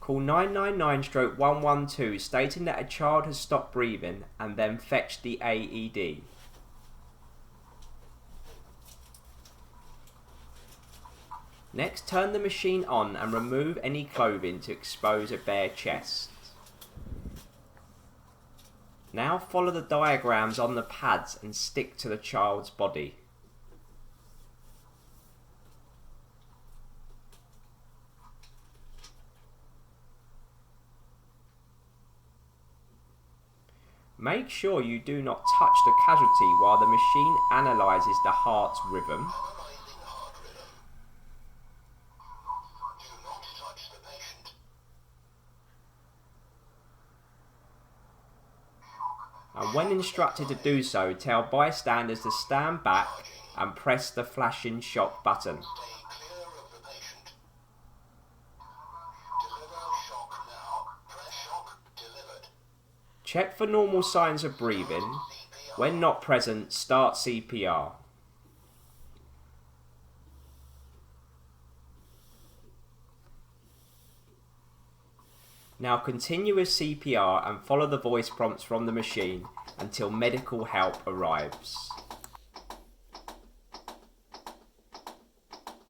Call 999-112 stating that a child has stopped breathing and then fetch the AED. Next, turn the machine on and remove any clothing to expose a bare chest. Now follow the diagrams on the pads and stick to the child's body. Make sure you do not touch the casualty while the machine analyses the heart's rhythm. And when instructed to do so, tell bystanders to stand back and press the flashing shock button. Check for normal signs of breathing. When not present, start CPR. Now continue with CPR and follow the voice prompts from the machine until medical help arrives.